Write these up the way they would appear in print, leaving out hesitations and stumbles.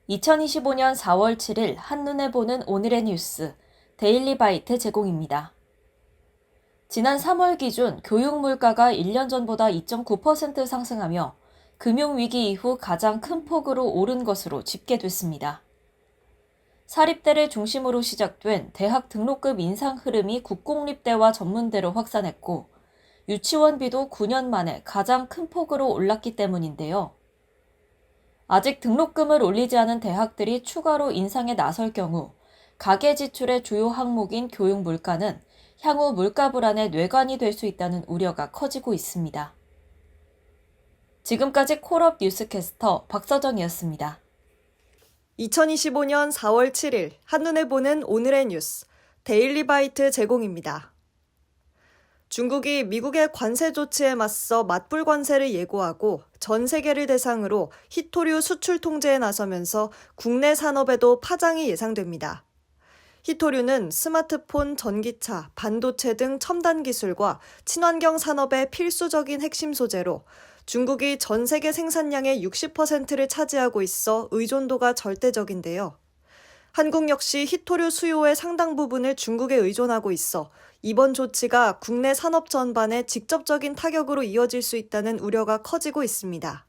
2025년 4월 7일 한눈에 보는 오늘의 뉴스, 데일리 바이트 제공입니다. 지난 3월 기준 교육 물가가 1년 전보다 2.9% 상승하며 금융위기 이후 가장 큰 폭으로 오른 것으로 집계됐습니다. 사립대를 중심으로 시작된 대학 등록금 인상 흐름이 국공립대와 전문대로 확산했고, 유치원비도 9년 만에 가장 큰 폭으로 올랐기 때문인데요. 아직 등록금을 올리지 않은 대학들이 추가로 인상에 나설 경우 가계 지출의 주요 항목인 교육 물가는 향후 물가 불안의 뇌관이 될 수 있다는 우려가 커지고 있습니다. 지금까지 콜업 뉴스캐스터 박서정이었습니다. 2025년 4월 7일 한눈에 보는 오늘의 뉴스, 데일리 바이트 제공입니다. 중국이 미국의 관세 조치에 맞서 맞불 관세를 예고하고 전 세계를 대상으로 희토류 수출 통제에 나서면서 국내 산업에도 파장이 예상됩니다. 희토류는 스마트폰, 전기차, 반도체 등 첨단 기술과 친환경 산업의 필수적인 핵심 소재로 중국이 전 세계 생산량의 60%를 차지하고 있어 의존도가 절대적인데요. 한국 역시 희토류 수요의 상당 부분을 중국에 의존하고 있어 이번 조치가 국내 산업 전반에 직접적인 타격으로 이어질 수 있다는 우려가 커지고 있습니다.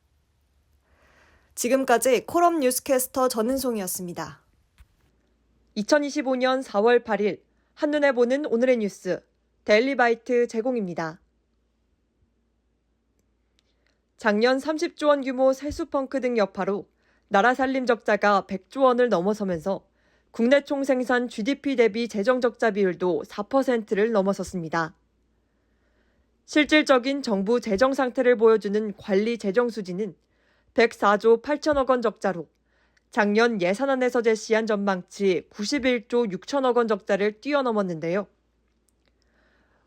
지금까지 콜업 뉴스캐스터 전은송이었습니다. 2025년 4월 8일 한눈에 보는 오늘의 뉴스, 데일리 바이트 제공입니다. 작년 30조 원 규모 세수펑크 등 여파로 나라 살림 적자가 100조 원을 넘어서면서 국내 총생산 GDP 대비 재정적자 비율도 4%를 넘어섰습니다. 실질적인 정부 재정 상태를 보여주는 관리 재정 수지는 104조 8천억 원 적자로 작년 예산안에서 제시한 전망치 91조 6천억 원 적자를 뛰어넘었는데요.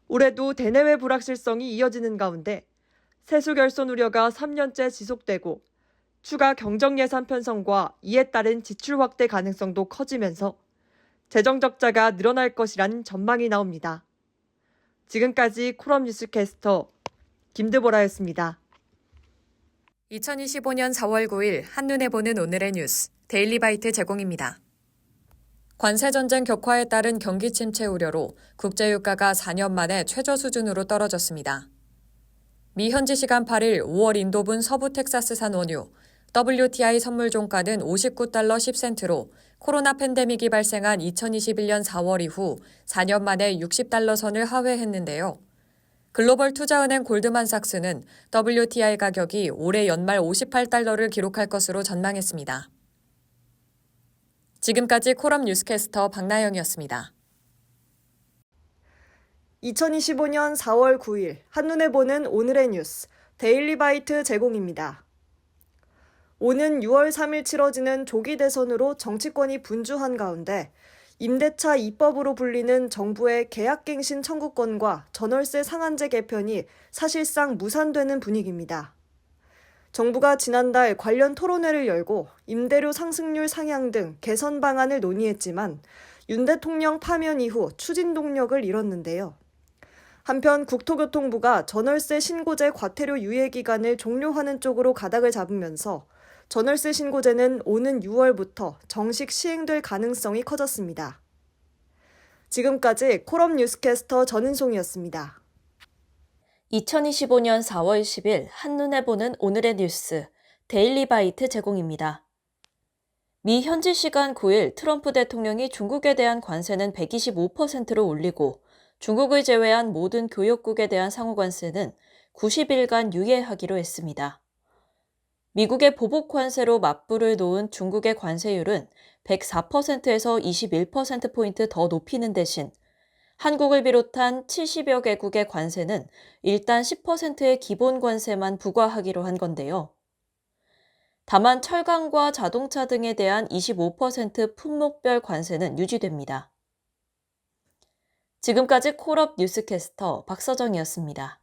올해도 대내외 불확실성이 이어지는 가운데 세수 결손 우려가 3년째 지속되고 추가 경정 예산 편성과 이에 따른 지출 확대 가능성도 커지면서 재정 적자가 늘어날 것이란 전망이 나옵니다. 지금까지 콜업 뉴스캐스터 김드보라였습니다. 2025년 4월 9일 한눈에 보는 오늘의 뉴스, 데일리 바이트 제공입니다. 관세전쟁 격화에 따른 경기 침체 우려로 국제유가가 4년 만에 최저 수준으로 떨어졌습니다. 미 현지 시간 8일 5월 인도분 서부 텍사스산 원유 WTI 선물 종가는 59달러 10센트로 코로나 팬데믹이 발생한 2021년 4월 이후 4년 만에 60달러 선을 하회했는데요. 글로벌 투자은행 골드만삭스는 WTI 가격이 올해 연말 58달러를 기록할 것으로 전망했습니다. 지금까지 콜업 뉴스캐스터 박나영이었습니다. 2025년 4월 9일 한눈에 보는 오늘의 뉴스, 데일리 바이트 제공입니다. 오는 6월 3일 치러지는 조기 대선으로 정치권이 분주한 가운데 임대차 2법으로 불리는 정부의 계약갱신 청구권과 전월세 상한제 개편이 사실상 무산되는 분위기입니다. 정부가 지난달 관련 토론회를 열고 임대료 상승률 상향 등 개선 방안을 논의했지만 윤 대통령 파면 이후 추진 동력을 잃었는데요. 한편 국토교통부가 전월세 신고제 과태료 유예 기간을 종료하는 쪽으로 가닥을 잡으면서 전월세 신고제는 오는 6월부터 정식 시행될 가능성이 커졌습니다. 지금까지 콜업 뉴스캐스터 전은송이었습니다. 2025년 4월 10일 한눈에 보는 오늘의 뉴스, 데일리 바이트 제공입니다. 미 현지 시간 9일 트럼프 대통령이 중국에 대한 관세는 125%로 올리고 중국을 제외한 모든 교역국에 대한 상호관세는 90일간 유예하기로 했습니다. 미국의 보복 관세로 맞불을 놓은 중국의 관세율은 104%에서 21%포인트 더 높이는 대신 한국을 비롯한 70여 개국의 관세는 일단 10%의 기본 관세만 부과하기로 한 건데요. 다만 철강과 자동차 등에 대한 25% 품목별 관세는 유지됩니다. 지금까지 콜업 뉴스캐스터 박서정이었습니다.